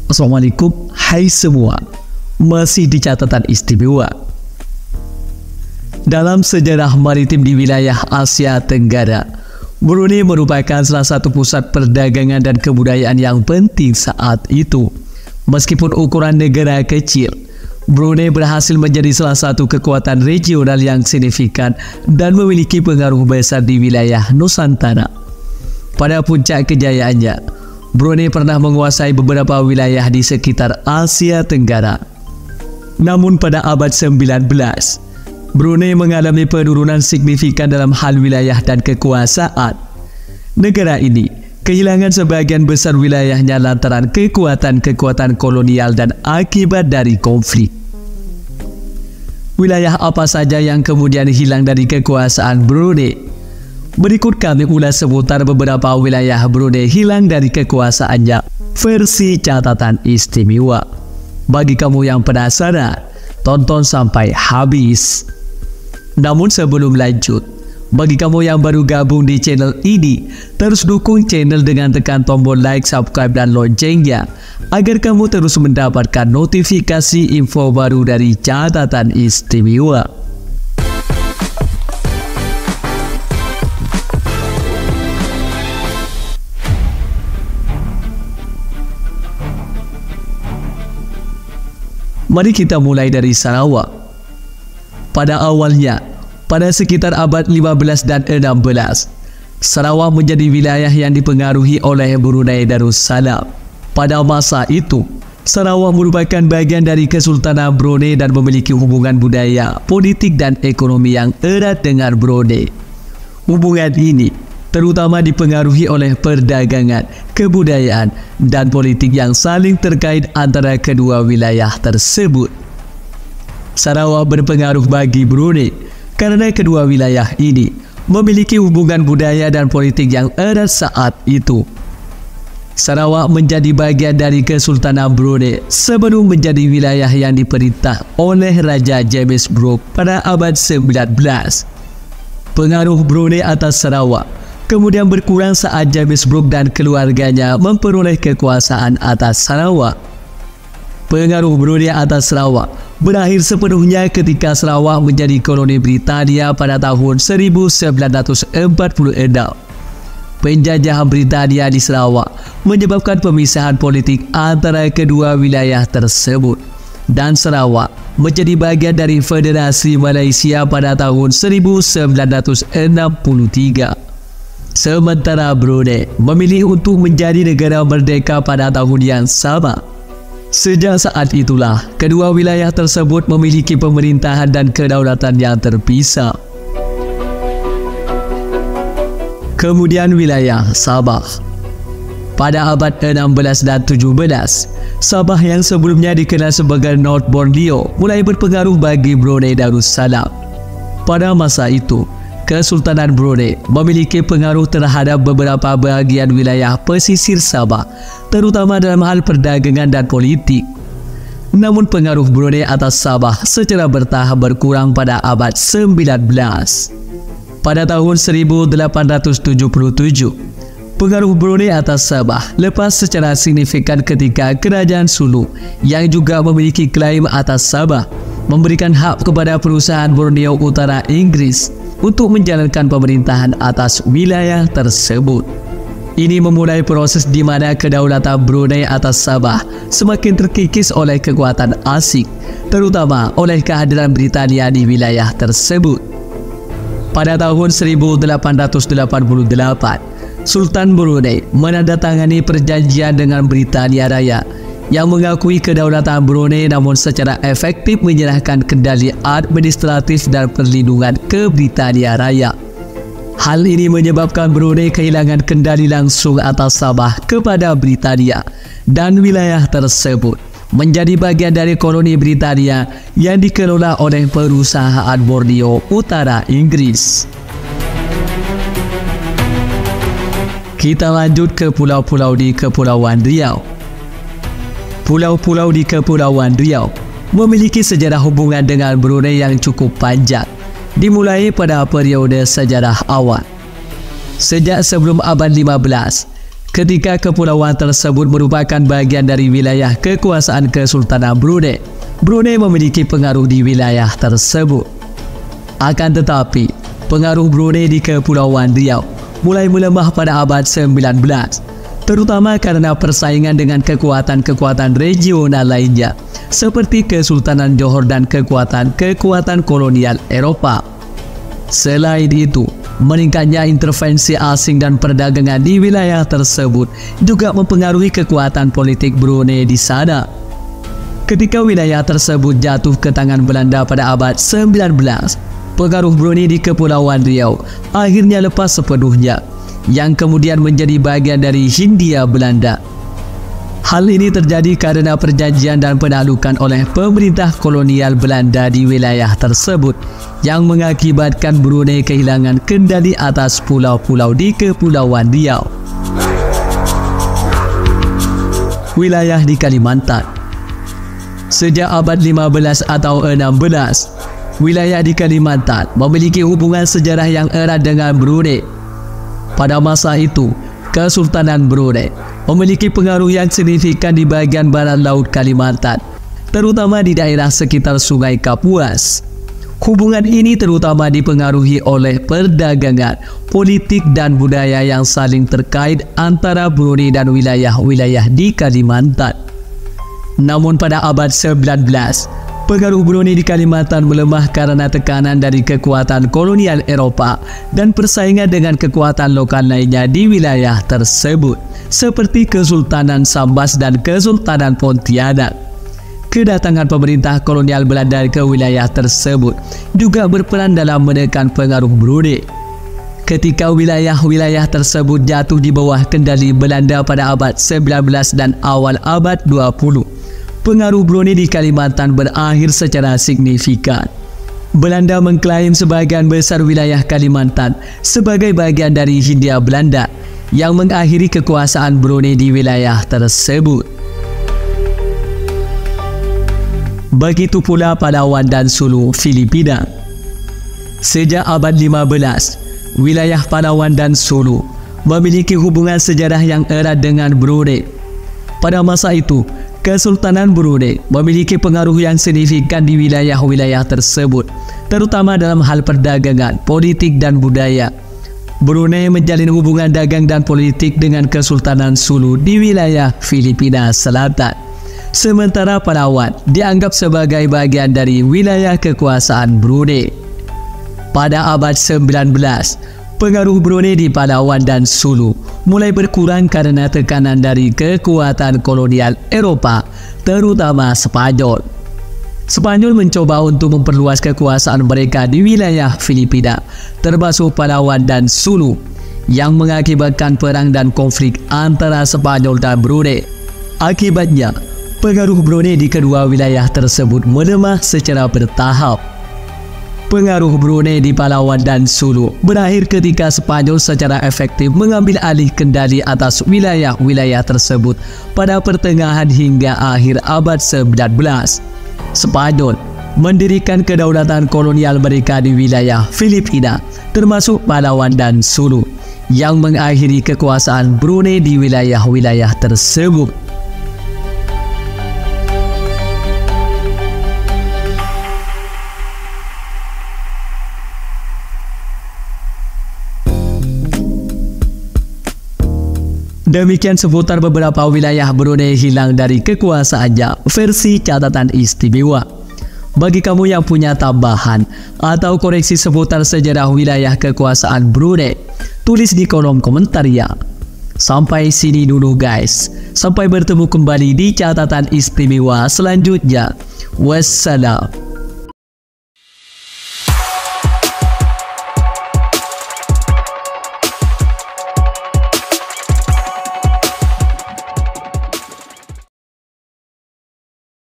Assalamualaikum, hai semua. Masih di catatan istimewa. Dalam sejarah maritim di wilayah Asia Tenggara, Brunei merupakan salah satu pusat perdagangan dan kebudayaan yang penting saat itu. Meskipun ukuran negara kecil, Brunei berhasil menjadi salah satu kekuatan regional yang signifikan dan memiliki pengaruh besar di wilayah Nusantara. Pada puncak kejayaannya, Brunei pernah menguasai beberapa wilayah di sekitar Asia Tenggara. Namun pada abad 19, Brunei mengalami penurunan signifikan dalam hal wilayah dan kekuasaan. Negara ini kehilangan sebagian besar wilayahnya lantaran kekuatan-kekuatan kolonial dan akibat dari konflik. Wilayah apa saja yang kemudian hilang dari kekuasaan Brunei? Berikut kami ulas seputar beberapa wilayah Brunei hilang dari kekuasaannya versi catatan istimewa. Bagi kamu yang penasaran, tonton sampai habis. Namun sebelum lanjut, bagi kamu yang baru gabung di channel ini, terus dukung channel dengan tekan tombol like, subscribe, dan loncengnya agar kamu terus mendapatkan notifikasi info baru dari catatan istimewa. Mari kita mulai dari Sarawak. Pada awalnya, pada sekitar abad 15 dan 16, Sarawak menjadi wilayah yang dipengaruhi oleh Brunei Darussalam. Pada masa itu, Sarawak merupakan bagian dari Kesultanan Brunei dan memiliki hubungan budaya, politik, dan ekonomi yang erat dengan Brunei. Hubungan ini terutama dipengaruhi oleh perdagangan, kebudayaan, dan politik yang saling terkait antara kedua wilayah tersebut. Sarawak berpengaruh bagi Brunei karena kedua wilayah ini memiliki hubungan budaya dan politik yang erat saat itu. Sarawak menjadi bagian dari Kesultanan Brunei sebelum menjadi wilayah yang diperintah oleh Raja James Brooke pada abad 19. Pengaruh Brunei atas Sarawak kemudian berkurang saat James Brooke dan keluarganya memperoleh kekuasaan atas Sarawak. Pengaruh Brunei atas Sarawak berakhir sepenuhnya ketika Sarawak menjadi koloni Britania pada tahun 1946. Penjajahan Britania di Sarawak menyebabkan pemisahan politik antara kedua wilayah tersebut, dan Sarawak menjadi bagian dari Federasi Malaysia pada tahun 1963. Sementara Brunei memilih untuk menjadi negara merdeka pada tahun yang sama. Sejak saat itulah, kedua wilayah tersebut memiliki pemerintahan dan kedaulatan yang terpisah. Kemudian wilayah Sabah. Pada abad 16 dan 17, Sabah yang sebelumnya dikenal sebagai North Borneo mulai berpengaruh bagi Brunei Darussalam. Pada masa itu, Kesultanan Brunei memiliki pengaruh terhadap beberapa bagian wilayah pesisir Sabah, terutama dalam hal perdagangan dan politik. Namun pengaruh Brunei atas Sabah secara bertahap berkurang pada abad 19. Pada tahun 1877, pengaruh Brunei atas Sabah lepas secara signifikan ketika Kerajaan Sulu yang juga memiliki klaim atas Sabah memberikan hak kepada perusahaan Borneo Utara Inggris untuk menjalankan pemerintahan atas wilayah tersebut. Ini memulai proses di mana kedaulatan Brunei atas Sabah semakin terkikis oleh kekuatan asing, terutama oleh kehadiran Britania di wilayah tersebut. Pada tahun 1888, Sultan Brunei menandatangani perjanjian dengan Britania Raya yang mengakui kedaulatan Brunei namun secara efektif menyerahkan kendali administratif dan perlindungan ke Britania Raya. Hal ini menyebabkan Brunei kehilangan kendali langsung atas Sabah kepada Britania, dan wilayah tersebut menjadi bagian dari koloni Britania yang dikelola oleh perusahaan Borneo Utara Inggris. Kita lanjut ke pulau-pulau di Kepulauan Riau. Pulau-pulau di Kepulauan Riau memiliki sejarah hubungan dengan Brunei yang cukup panjang, dimulai pada periode sejarah awal. Sejak sebelum abad 15, ketika kepulauan tersebut merupakan bagian dari wilayah kekuasaan Kesultanan Brunei. Brunei memiliki pengaruh di wilayah tersebut. Akan tetapi, pengaruh Brunei di Kepulauan Riau mulai melemah pada abad 19, terutama karena persaingan dengan kekuatan-kekuatan regional lainnya, seperti Kesultanan Johor dan kekuatan-kekuatan kolonial Eropa. Selain itu, meningkatnya intervensi asing dan perdagangan di wilayah tersebut juga mempengaruhi kekuatan politik Brunei di sana. Ketika wilayah tersebut jatuh ke tangan Belanda pada abad 19, pengaruh Brunei di Kepulauan Riau akhirnya lepas sepenuhnya, yang kemudian menjadi bagian dari Hindia Belanda. Hal ini terjadi karena perjanjian dan penaklukan oleh pemerintah kolonial Belanda di wilayah tersebut, yang mengakibatkan Brunei kehilangan kendali atas pulau-pulau di Kepulauan Riau. Wilayah di Kalimantan. Sejak abad 15 atau 16, wilayah di Kalimantan memiliki hubungan sejarah yang erat dengan Brunei. Pada masa itu, Kesultanan Brunei memiliki pengaruh yang signifikan di bagian barat Laut Kalimantan, terutama di daerah sekitar Sungai Kapuas. Hubungan ini terutama dipengaruhi oleh perdagangan, politik dan budaya yang saling terkait antara Brunei dan wilayah-wilayah di Kalimantan. Namun pada abad 19, pengaruh Brunei di Kalimantan melemah karena tekanan dari kekuatan kolonial Eropa dan persaingan dengan kekuatan lokal lainnya di wilayah tersebut, seperti Kesultanan Sambas dan Kesultanan Pontianak. Kedatangan pemerintah kolonial Belanda ke wilayah tersebut juga berperan dalam menekan pengaruh Brunei. Ketika wilayah-wilayah tersebut jatuh di bawah kendali Belanda pada abad 19 dan awal abad 20, pengaruh Brunei di Kalimantan berakhir secara signifikan. Belanda mengklaim sebagian besar wilayah Kalimantan sebagai bagian dari Hindia Belanda, yang mengakhiri kekuasaan Brunei di wilayah tersebut. Begitu pula Palawan dan Sulu, Filipina. Sejak abad 15, wilayah Palawan dan Sulu memiliki hubungan sejarah yang erat dengan Brunei. Pada masa itu, Kesultanan Brunei memiliki pengaruh yang signifikan di wilayah-wilayah tersebut, terutama dalam hal perdagangan, politik dan budaya. Brunei menjalin hubungan dagang dan politik dengan Kesultanan Sulu di wilayah Filipina Selatan. Sementara Palawan dianggap sebagai bagian dari wilayah kekuasaan Brunei. Pada abad 19, pengaruh Brunei di Palawan dan Sulu mulai berkurang karena tekanan dari kekuatan kolonial Eropa, terutama Spanyol. Spanyol mencoba untuk memperluas kekuasaan mereka di wilayah Filipina, termasuk Palawan dan Sulu, yang mengakibatkan perang dan konflik antara Spanyol dan Brunei. Akibatnya, pengaruh Brunei di kedua wilayah tersebut melemah secara bertahap. Pengaruh Brunei di Palawan dan Sulu berakhir ketika Spanyol secara efektif mengambil alih kendali atas wilayah-wilayah tersebut pada pertengahan hingga akhir abad 19. Spanyol mendirikan kedaulatan kolonial mereka di wilayah Filipina, termasuk Palawan dan Sulu, yang mengakhiri kekuasaan Brunei di wilayah-wilayah tersebut. Demikian seputar beberapa wilayah Brunei hilang dari kekuasaannya versi catatan istimewa. Bagi kamu yang punya tambahan atau koreksi seputar sejarah wilayah kekuasaan Brunei, tulis di kolom komentar ya. Sampai sini dulu guys. Sampai bertemu kembali di catatan istimewa selanjutnya. Wassalam.